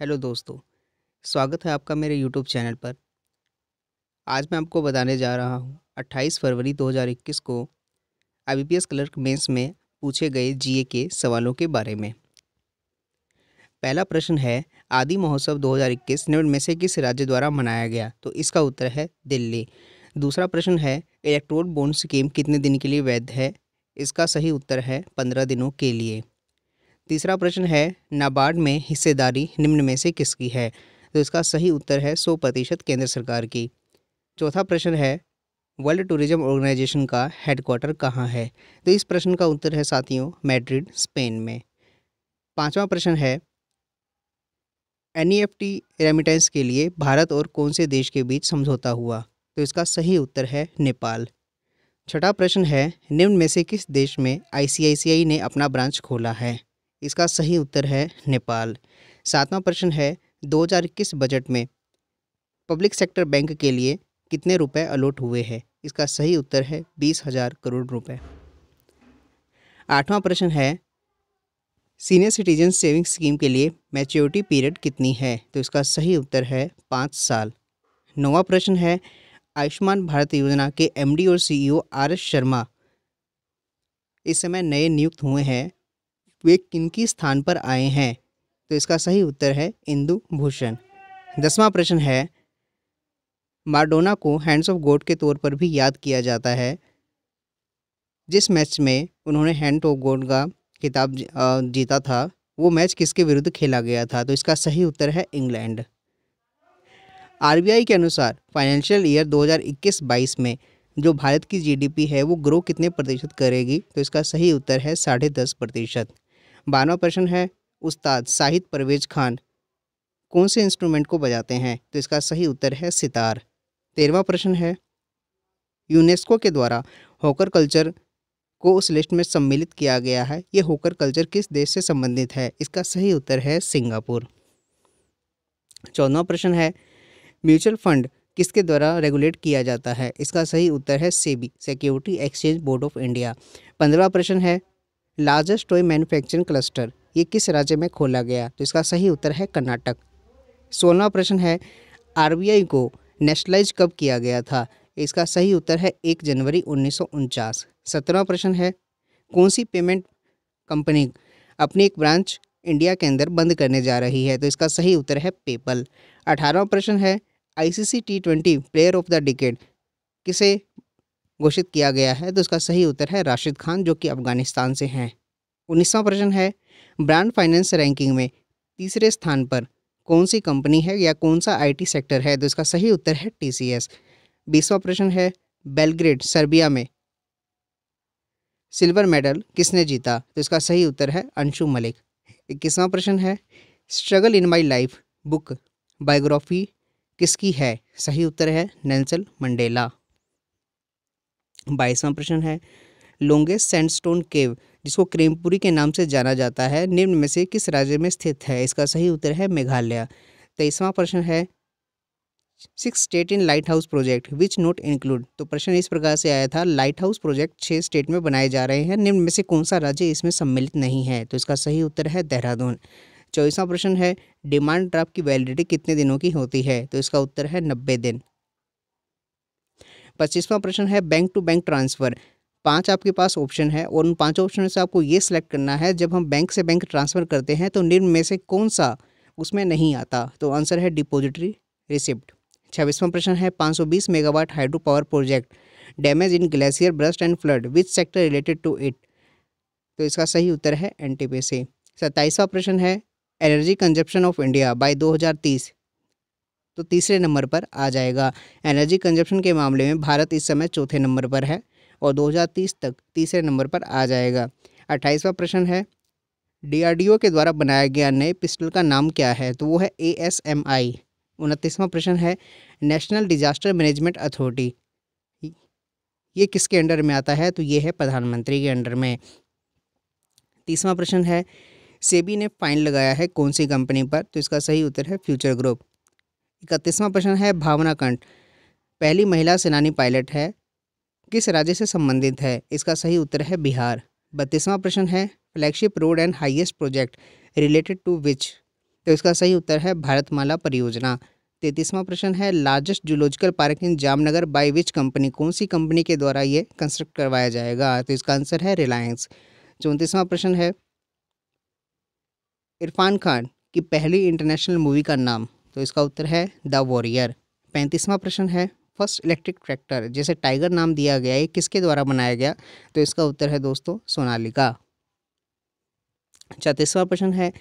Hello दोस्तों, स्वागत है आपका मेरे यूट्यूब चैनल पर। आज मैं आपको बताने जा रहा हूँ 28 फरवरी 2021 को आईबीपीएस क्लर्क मेंस में पूछे गए जीए के सवालों के बारे में। पहला प्रश्न है, आदि महोत्सव 2021 निम्न में से किस राज्य द्वारा मनाया गया? तो इसका उत्तर है दिल्ली। दूसरा प्रश्न है, इलेक्टोरल बॉन्ड स्कीम कितने दिन के लिए वैध है? इसका सही उत्तर है 15 दिनों के लिए। तीसरा प्रश्न है, नाबार्ड में हिस्सेदारी निम्न में से किसकी है? तो इसका सही उत्तर है 100% केंद्र सरकार की। चौथा प्रश्न है, वर्ल्ड टूरिज्म ऑर्गेनाइजेशन का हेडक्वार्टर कहाँ है? तो इस प्रश्न का उत्तर है साथियों मैड्रिड, स्पेन में। पांचवा प्रश्न है, एनईएफटी रेमिटेंस के लिए भारत और कौन से देश के बीच समझौता हुआ? तो इसका सही उत्तर है नेपाल। छठा प्रश्न है, निम्न में से किस देश में आईसीआईसीआई ने अपना ब्रांच खोला है? इसका सही उत्तर है नेपाल। सातवां प्रश्न है, 2021 बजट में पब्लिक सेक्टर बैंक के लिए कितने रुपए अलॉट हुए हैं? इसका सही उत्तर है 20,000 करोड़ रुपए। आठवां प्रश्न है, सीनियर सिटीजन सेविंग स्कीम के लिए मैच्योरिटी पीरियड कितनी है? तो इसका सही उत्तर है 5 साल। नौवां प्रश्न है, आयुष्मान भारत योजना के एमडी और सीईओ आर एस शर्मा इस समय नए नियुक्त हुए हैं, वे किनकी स्थान पर आए हैं? तो इसका सही उत्तर है इंदु भूषण। 10वां प्रश्न है, माराडोना को हैंड्स ऑफ गॉड के तौर पर भी याद किया जाता है। जिस मैच में उन्होंने हैंड ऑफ गॉड का खिताब जीता था, वो मैच किसके विरुद्ध खेला गया था? तो इसका सही उत्तर है इंग्लैंड। आरबीआई के अनुसार फाइनेंशियल ईयर 2021-22 में जो भारत की जीडीपी है वो ग्रो कितने प्रतिशत करेगी? तो इसका सही उत्तर है 10.5%। 12वां प्रश्न है, उस्ताद शाहिद परवेज खान कौन से इंस्ट्रूमेंट को बजाते हैं? तो इसका सही उत्तर है सितार। 13वां प्रश्न है, यूनेस्को के द्वारा होकर कल्चर को उस लिस्ट में सम्मिलित किया गया है, ये होकर कल्चर किस देश से संबंधित है? इसका सही उत्तर है सिंगापुर। 14वां प्रश्न है, म्यूचुअल फंड किसके द्वारा रेगुलेट किया जाता है? इसका सही उत्तर है SEBI, security exchange board of India. 15वां प्रश्न है, लार्जेस्ट टॉय मैन्युफैक्चरिंग क्लस्टर ये किस राज्य में खोला गया? तो इसका सही उत्तर है कर्नाटक। 16वां प्रश्न है, आरबीआई को नेशनलाइज कब किया गया था? इसका सही उत्तर है 1 जनवरी 1949। 17वां प्रश्न है, कौन सी पेमेंट कंपनी अपनी एक ब्रांच इंडिया के अंदर बंद करने जा रही है? तो इसका सही उत्तर है पेपल। 18वां प्रश्न है, ICC T20 player of the decade किसे घोषित किया गया है? तो इसका सही उत्तर है राशिद खान, जो कि अफगानिस्तान से हैं। 19वां प्रश्न है, ब्रांड फाइनेंस रैंकिंग में तीसरे स्थान पर कौन सी कंपनी है या कौन सा आईटी सेक्टर है? तो इसका सही उत्तर है टीसीएस। 20वां प्रश्न है, बेलग्रेड सर्बिया में सिल्वर मेडल किसने जीता? तो इसका सही उत्तर है अंशु मलिक। 21वां प्रश्न है, struggle in my life book biography किसकी है? सही उत्तर है नेल्सन मंडेला। 22वां प्रश्न है, लॉन्गेस्ट सैंडस्टोन केव जिसको क्रेमपुरी के नाम से जाना जाता है निम्न में से किस राज्य में स्थित है? इसका सही उत्तर है मेघालय। 23वां प्रश्न है, 6 state in light house project which not include. तो प्रश्न इस प्रकार से आया था, लाइट हाउस प्रोजेक्ट 6 स्टेट में बनाए जा रहे हैं, निम्न में से कौन सा राज्य इसमें सम्मिलित नहीं है? तो इसका सही उत्तर है देहरादून। 24वां प्रश्न है, डिमांड ड्राफ्ट की वैलिडिटी कितने दिनों की होती है? तो इसका उत्तर है 90 दिन। 25वां प्रश्न है, बैंक टू बैंक ट्रांसफ़र 5 आपके पास ऑप्शन है और उन 5 ऑप्शन में से आपको ये सिलेक्ट करना है, जब हम बैंक से बैंक ट्रांसफ़र करते हैं तो निम्न में से कौन सा उसमें नहीं आता? तो आंसर है डिपॉजिटरी रिसिप्ट। 26वां प्रश्न है, 520 megawatt hydro power project damage in glacier burst and flood which sector related to it? तो इसका सही उत्तर है एनटीपीसी। 27वां प्रश्न है, energy consumption of India by 2030 तो तीसरे नंबर पर आ जाएगा। एनर्जी कंजप्शन के मामले में भारत इस समय चौथे नंबर पर है और 2030 तक तीसरे नंबर पर आ जाएगा। 28वां प्रश्न है, डीआरडीओ के द्वारा बनाया गया नए पिस्टल का नाम क्या है? तो वो है ASMI। 29वां प्रश्न है, नेशनल डिजास्टर मैनेजमेंट अथॉरिटी ये किसके अंडर में आता है? तो ये है प्रधानमंत्री के अंडर में। 30वां प्रश्न है, सेबी ने फाइन लगाया है कौन सी कंपनी पर? तो इसका सही उत्तर है फ्यूचर ग्रुप। 31वां प्रश्न है, भावना कंठ पहली महिला सेनानी पायलट है, किस राज्य से संबंधित है? इसका सही उत्तर है बिहार। 32वां प्रश्न है, flagship road and highest project related to which तो इसका सही उत्तर है भारतमाला परियोजना। 33वां प्रश्न है largest zoological park in Jamnagar by which company, कौन सी कंपनी के द्वारा ये कंस्ट्रक्ट करवाया जाएगा? तो इसका आंसर है रिलायंस। 34वां प्रश्न है इरफान खान की पहली इंटरनेशनल मूवी का नाम? तो इसका उत्तर है द वॉरियर। 35वां प्रश्न है फर्स्ट इलेक्ट्रिक ट्रैक्टर जिसे टाइगर नाम दिया गया है किसके द्वारा बनाया गया? तो इसका उत्तर है दोस्तों सोनालिका। 34वां प्रश्न है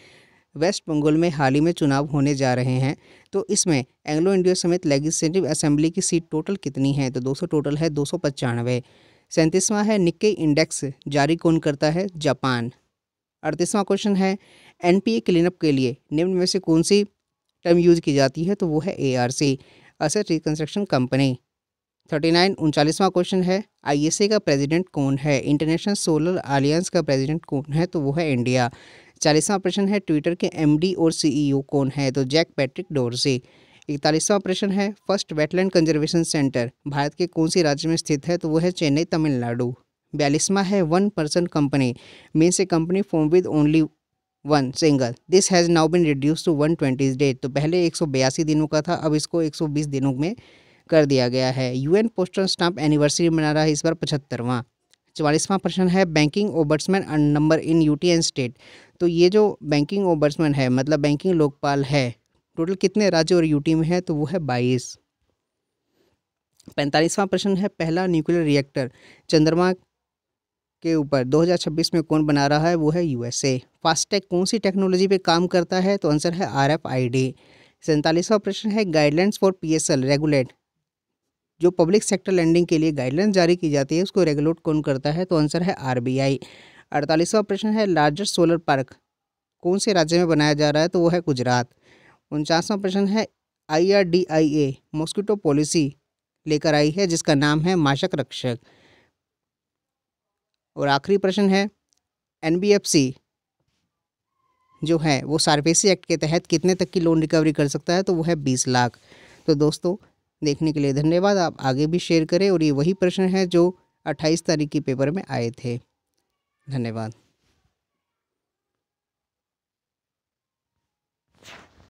वेस्ट बंगाल में हाल ही में चुनाव होने जा रहे हैं, तो इसमें एंग्लो इंडिया समेत लेजिस्लेटिव असेंबली की सीट टोटल कितनी है? तो दोस्तों टोटल है 295। 37वां है निक्केई इंडेक्स जारी कौन करता है? जापान। 38वां क्वेश्चन है एनपीए क्लीनअप के लिए निम्न में से कौन सी टर्म यूज की जाती है? तो वो है एआरसी, असेट रिकंस्ट्रक्शन कंपनी। 39वां क्वेश्चन है आईएसए का प्रेसिडेंट कौन है? इंटरनेशनल सोलर अलायंस का प्रेसिडेंट कौन है? तो वो है इंडिया। 40वां प्रश्न है ट्विटर के एमडी और सीईओ कौन है? तो जैक पैट्रिक डोरसी। 41वां प्रश्न है first wetland conservation centre Bharat के कौन सी राज्य में स्थित है? तो वो है चेन्नई तमिलनाडु। 42वां है one person company means a company form with only one single, this has now been reduced to 120 days. तो पहले 182 दिनों का था, अब इसको 120 दिनों में कर दिया गया है। यूएन पोस्टल स्टाम्प एनिवर्सरी मना रहा है इस बार 75वां। 44वां प्रश्न है banking ombudsman number in UT and state. तो ये जो बैंकिंग ओबर्ट्समैन है मतलब बैंकिंग लोकपाल है टोटल कितने राज्य और यूटी में है? तो वो है 22। 45वां प्रश्न है पहला न्यूक्लियर रिएक्टर चंद्रमा के ऊपर 2026 में कौन बना रहा है? वो है यूएसए। फास्टैग कौन सी टेक्नोलॉजी पे काम करता है? तो आंसर है आरएफआईडी। 47वां प्रश्न है गाइडलाइंस फॉर पीएसएल रेगुलेट, जो पब्लिक सेक्टर लैंडिंग के लिए गाइडलाइंस जारी की जाती है उसको रेगुलेट कौन करता है? तो आंसर है आरबीआई। 48वां प्रश्न है लार्जेस्ट सोलर पार्क कौन से राज्य में बनाया जा रहा है? तो वो है गुजरात। 49वां प्रश्न है IRDAI मॉस्किटो पॉलिसी लेकर आई है जिसका नाम है माशक रक्षक। और आखिरी प्रश्न है एनबीएफसी जो है वो सार्फेसी एक्ट के तहत कितने तक की लोन रिकवरी कर सकता है? तो वो है 20 लाख। तो दोस्तों देखने के लिए धन्यवाद। आप आगे भी शेयर करें और ये वही प्रश्न है जो 28 तारीख के पेपर में आए थे। धन्यवाद।